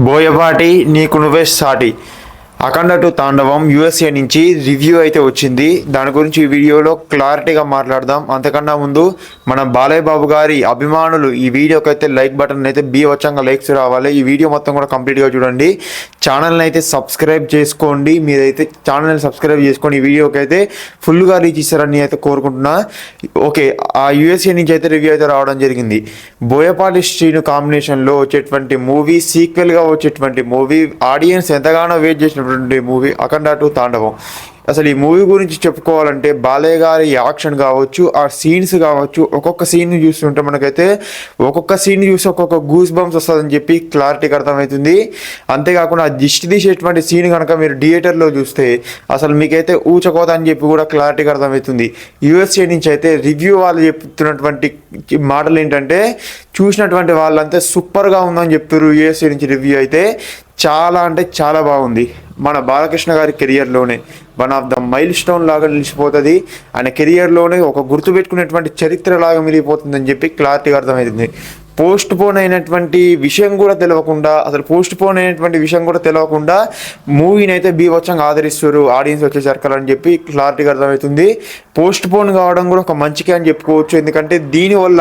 బోయపాటి నీకు నువ్వే సాటి అఖండ టు తాండవం యూఎస్ఏ నుంచి రివ్యూ అయితే వచ్చింది. దాని గురించి ఈ వీడియోలో క్లారిటీగా మాట్లాడదాం. అంతకన్నా ముందు మన బాలయ్య బాబు గారి అభిమానులు ఈ వీడియోకి అయితే లైక్ బటన్ అయితే బీవచ్చంగా లైక్స్ రావాలి. ఈ వీడియో మొత్తం కూడా కంప్లీట్గా చూడండి. ఛానల్ని అయితే సబ్స్క్రైబ్ చేసుకోండి. మీరైతే ఛానల్ని సబ్స్క్రైబ్ చేసుకొని ఈ వీడియోకి అయితే ఫుల్గా రీచ్ ఇస్తారని అయితే కోరుకుంటున్నా. ఓకే, ఆ యూఎస్ఏ నుంచి అయితే రివ్యూ అయితే రావడం జరిగింది. బోయపాటి శ్రీను కాంబినేషన్లో వచ్చేటువంటి మూవీ, సీక్వెల్గా వచ్చేటువంటి మూవీ, ఆడియన్స్ ఎంతగానో వెయిట్ చేసినటువంటి మూవీ అఖండ టు తాండవం. అసలు ఈ మూవీ గురించి చెప్పుకోవాలంటే బాలయ్య గారి యాక్షన్ కావచ్చు, ఆ సీన్స్ కావచ్చు, ఒక్కొక్క సీన్ చూస్తుంటే మనకైతే ఒక్కొక్క సీన్ చూసి ఒక్కొక్క గూస్ బంప్స్ వస్తుందని చెప్పి క్లారిటీగా అర్థమవుతుంది. అంతేకాకుండా ఆ దిష్టి తీసేటువంటి సీన్ కనుక మీరు థియేటర్లో చూస్తే అసలు మీకైతే ఊచకోత అని చెప్పి కూడా క్లారిటీగా అర్థమవుతుంది. యూఎస్ఏ నుంచి అయితే రివ్యూ వాళ్ళు చెప్తున్నటువంటి మాటలు ఏంటంటే, చూసినటువంటి వాళ్ళంతా సూపర్గా ఉందని చెప్తారు. యూఎస్ఏ నుంచి రివ్యూ అయితే చాలా అంటే చాలా బాగుంది. మన బాలకృష్ణ గారి కెరియర్లోనే one of the milestone లాగా నిలిచిపోతుంది. ఆయన కెరియర్లోనే ఒక గుర్తుపెట్టుకునేటువంటి చరిత్ర లాగా మిగిలిపోతుందని చెప్పి క్లారిటీగా అర్థమవుతుంది. పోస్ట్ పోన్ అయినటువంటి విషయం కూడా తెలియకుండా, అసలు పోస్ట్ పోన్ అయినటువంటి విషయం కూడా తెలియకుండా మూవీని అయితే బీభత్సంగా ఆదరిస్తారు ఆడియన్స్ వచ్చేసరికి అని చెప్పి క్లారిటీగా అర్థమవుతుంది. పోస్ట్ పోన్ కావడం కూడా ఒక మంచికే అని చెప్పుకోవచ్చు. ఎందుకంటే దీనివల్ల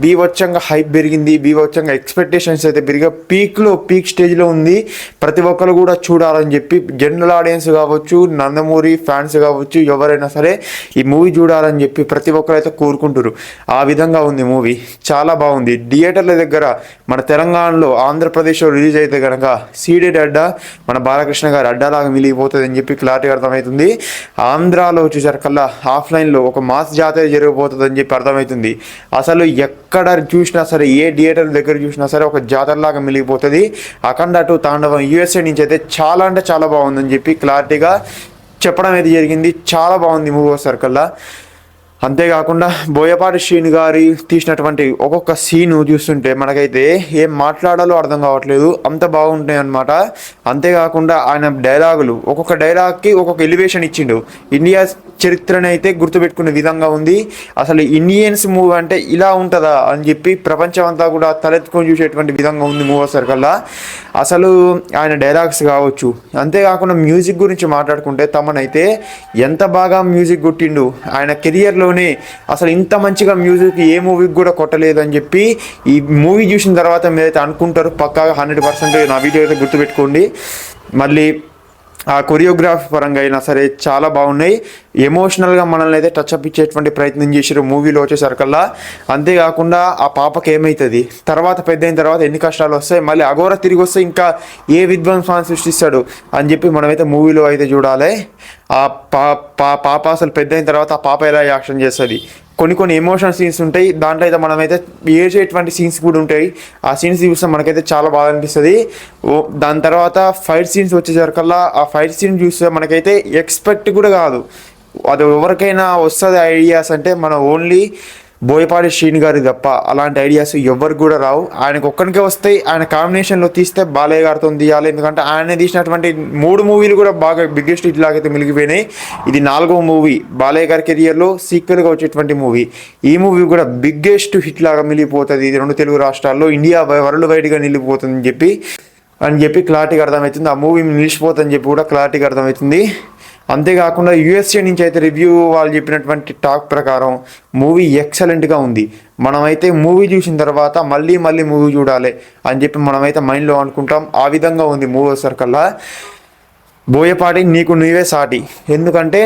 బీభత్సంగా హైప్ పెరిగింది, బీభత్సంగా ఎక్స్పెక్టేషన్స్ అయితే పీక్ స్టేజ్లో ఉంది. ప్రతి ఒక్కరు కూడా చూడాలని చెప్పి జనరల్ ఆడియన్స్ కావచ్చు, నందమూరి ఫ్యాన్స్ కావచ్చు, ఎవరైనా సరే ఈ మూవీ చూడాలని చెప్పి ప్రతి ఒక్కరు అయితే కోరుకుంటారు. ఆ విధంగా ఉంది మూవీ, చాలా బాగుంది. థియేటర్ల దగ్గర మన తెలంగాణలో, ఆంధ్రప్రదేశ్లో రిలీజ్ అయితే కనుక సీడెడ్ అడ్డా మన బాలకృష్ణ గారి అడ్డాలాగా మిగిలిపోతుంది అని చెప్పి క్లారిటీ అర్థమవుతుంది. ఆంధ్రాలో వచ్చేసరికల్లా ఆఫ్లైన్లో ఒక మాస్ జాతర జరిగిపోతుంది అని చెప్పి అర్థమవుతుంది. అసలు ఎక్కడ చూసినా సరే, ఏ థియేటర్ దగ్గర చూసినా సరే ఒక జాతరలాగా మిగిలిపోతుంది. అఖండ టు తాండవం యూఎస్ఏ నుంచి అయితే చాలా అంటే చాలా బాగుందని చెప్పి క్లారిటీగా చెప్పడం అయితే జరిగింది. చాలా బాగుంది మూవీ సర్కల్లా. అంతేకాకుండా బోయపాటి శ్రీను గారి తీసినటువంటి ఒక్కొక్క సీను చూస్తుంటే మనకైతే ఏం మాట్లాడాలో అర్థం కావట్లేదు, అంత బాగుంటాయి అన్నమాట. అంతేకాకుండా ఆయన డైలాగులు, ఒక్కొక్క డైలాగ్కి ఒక్కొక్క ఎలివేషన్ ఇచ్చిండు. ఇండియా చరిత్రను అయితే గుర్తుపెట్టుకునే విధంగా ఉంది. అసలు ఇండియన్స్ మూవీ అంటే ఇలా ఉంటుందా అని చెప్పి ప్రపంచం అంతా కూడా తలెత్తుకొని చూసేటువంటి విధంగా ఉంది మూవీ సర్కల్లా. అసలు ఆయన డైలాగ్స్ కావచ్చు, అంతేకాకుండా మ్యూజిక్ గురించి మాట్లాడుకుంటే తమనైతే ఎంత బాగా మ్యూజిక్ కొట్టిండు. ఆయన కెరియర్లోనే అసలు ఇంత మంచిగా మ్యూజిక్ ఏ మూవీకి కూడా కొట్టలేదు అని చెప్పి ఈ మూవీ చూసిన తర్వాత మీరైతే అనుకుంటారు. పక్కాగా 100% నా వీడియో అయితే గుర్తుపెట్టుకోండి. మళ్ళీ ఆ కొరియోగ్రాఫీ పరంగా అయినా సరే చాలా బాగున్నాయి. ఎమోషనల్గా మనల్ని అయితే టచ్అప్ ఇచ్చేటువంటి ప్రయత్నం చేసారు మూవీలో వచ్చేసరికల్లా. అంతేకాకుండా ఆ పాపకి ఏమవుతుంది, తర్వాత పెద్ద అయిన తర్వాత ఎన్ని కష్టాలు వస్తాయి, మళ్ళీ అఘోర తిరిగి వస్తే ఇంకా ఏ విధ్వంసాన్ని సృష్టిస్తాడు అని చెప్పి మనమైతే మూవీలో అయితే చూడాలి. ఆ పాప అసలు పెద్ద అయిన తర్వాత ఆ పాప ఎలా యాక్షన్ చేస్తుంది, కొన్ని ఎమోషనల్ సీన్స్ ఉంటాయి. దాంట్లో అయితే మనమైతే ఏడ్చేటువంటి సీన్స్ కూడా ఉంటాయి. ఆ సీన్స్ చూస్తే మనకైతే చాలా బాగా అనిపిస్తుంది. దాని తర్వాత ఫైట్ సీన్స్ వచ్చేసరికల్లా ఆ ఫైట్ సీన్ చూస్తే మనకైతే ఎక్స్పెక్ట్ కూడా కాదు. అది ఎవరికైనా వస్తుంది ఐడియాస్ అంటే మన ఓన్లీ బోయపాటి శ్రీను గారి తప్ప అలాంటి ఐడియాస్ ఎవరికి కూడా రావు. ఆయనకు ఒక్కరికే వస్తాయి. ఆయన కాంబినేషన్లో తీస్తే బాలయ్య గారితో తీయాలి. ఎందుకంటే ఆయన తీసినటువంటి 3 మూవీలు కూడా బాగా బిగ్గెస్ట్ హిట్ లాగైతే మిగిలిపోయినాయి. ఇది 4వ మూవీ బాలయ్య గారి కెరియర్లో సీక్వెల్గా వచ్చేటువంటి మూవీ. ఈ మూవీ కూడా బిగ్గెస్ట్ హిట్ లాగా మిగిలిపోతుంది. ఇది 2 తెలుగు రాష్ట్రాల్లో, ఇండియా వరల్డ్ వైడ్గా నిలిపోతుందని చెప్పి క్లారిటీగా అర్థమవుతుంది. ఆ మూవీ నిలిచిపోతుందని చెప్పి కూడా క్లారిటీగా అర్థమవుతుంది. అంతేకాకుండా యూఎస్ఏ నుంచి అయితే రివ్యూ వాళ్ళు చెప్పినటువంటి టాక్ ప్రకారం మూవీ ఎక్సలెంట్గా ఉంది. మనమైతే మూవీ చూసిన తర్వాత మళ్ళీ మూవీ చూడాలి అని చెప్పి మనమైతే మైండ్లో అనుకుంటాం. ఆ విధంగా ఉంది మూవీ సర్కల్లా. బోయపాటి నీకు నువ్వే సాటి. ఎందుకంటే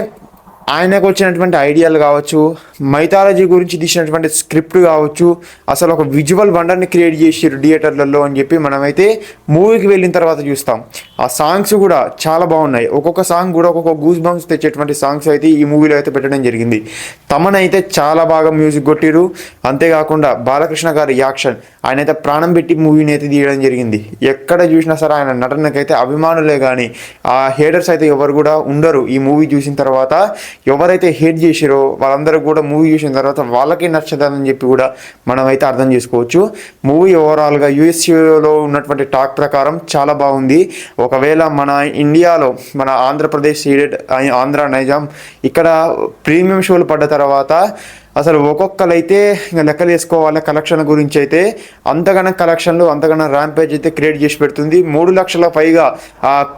ఆయనకు వచ్చినటువంటి ఐడియాలు కావచ్చు, మైథాలజీ గురించి తీసినటువంటి స్క్రిప్ట్ కావచ్చు, అసలు ఒక విజువల్ వండర్ని క్రియేట్ చేసారు థియేటర్లలో అని చెప్పి మనమైతే మూవీకి వెళ్ళిన తర్వాత చూస్తాం. ఆ సాంగ్స్ కూడా చాలా బాగున్నాయి. ఒక్కొక్క సాంగ్ కూడా ఒక్కొక్క గూస్ బంప్స్ తెచ్చేటువంటి సాంగ్స్ అయితే ఈ మూవీలో అయితే పెట్టడం జరిగింది. తమనైతే చాలా బాగా మ్యూజిక్ కొట్టిరు. అంతేకాకుండా బాలకృష్ణ గారి యాక్షన్, ఆయన అయితే ప్రాణం పెట్టి మూవీని అయితే తీయడం జరిగింది. ఎక్కడ చూసినా సరే ఆయన నటనకైతే అభిమానులే కానీ ఆ హేటర్స్ అయితే ఎవరు కూడా ఉండరు. ఈ మూవీ చూసిన తర్వాత ఎవరైతే హేట్ చేసారో వాళ్ళందరూ కూడా మూవీ చూసిన తర్వాత వాళ్ళకి నచ్చదని చెప్పి కూడా మనమైతే అర్థం చేసుకోవచ్చు. మూవీ ఓవరాల్గా యూఎస్ఏలో ఉన్నటువంటి టాక్ ప్రకారం చాలా బాగుంది. ఒకవేళ మన ఇండియాలో, మన ఆంధ్రప్రదేశ్ సీడెడ్, ఆంధ్ర నైజాం ఇక్కడ ప్రీమియం షోలు పడ్డ తర్వాత అసలు ఒక్కొక్కరైతే ఇంకా లెక్కలు వేసుకోవాలి కలెక్షన్ గురించి అయితే అంతగానో కలెక్షన్లు అంతగానో ర్యాంపేజ్ అయితే క్రియేట్ చేసి పెడుతుంది. 3 లక్షల పైగా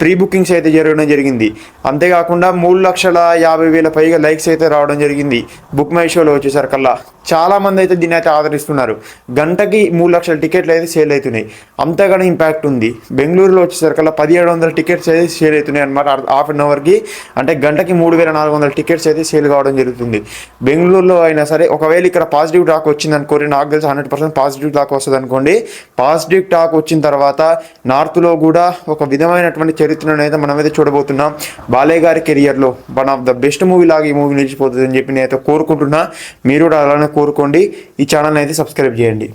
ప్రీ బుకింగ్స్ అయితే జరగడం జరిగింది. అంతేకాకుండా 3,50,000 పైగా లైక్స్ అయితే రావడం జరిగింది బుక్ మై షోలో వచ్చేసరికల్లా. చాలామంది అయితే దీన్ని అయితే ఆదరిస్తున్నారు. గంటకి 3 లక్షల టికెట్లు అయితే సేల్ అవుతున్నాయి. అంతగానో ఇంపాక్ట్ ఉంది. బెంగళూరులో వచ్చేసరికల్లా 1,700 టికెట్స్ అయితే సేల్ అవుతున్నాయి అనమాట హాఫ్ అన్ అవర్కి. అంటే గంటకి 3,400 టికెట్స్ అయితే సేల్ కావడం జరుగుతుంది. బెంగళూరులో అయినా సరే ఒకవేళ ఇక్కడ పాజిటివ్ టాక్ వచ్చింది అనుకోండి, నాకు తెలిసి 100% పాజిటివ్ టాక్ వస్తుంది అనుకోండి. పాజిటివ్ టాక్ వచ్చిన తర్వాత నార్త్లో కూడా ఒక విధమైనటువంటి చరిత్రను అయితే మనమైతే చూడబోతున్నాం. బాలయ్య గారి కెరియర్లో one of the best movie లాగా ఈ మూవీ నిలిచిపోతుంది అని చెప్పి నేనైతే కోరుకుంటున్నా. మీరు కూడా అలానే కోరుకోండి. ఈ ఛానల్ని అయితే సబ్స్క్రైబ్ చేయండి.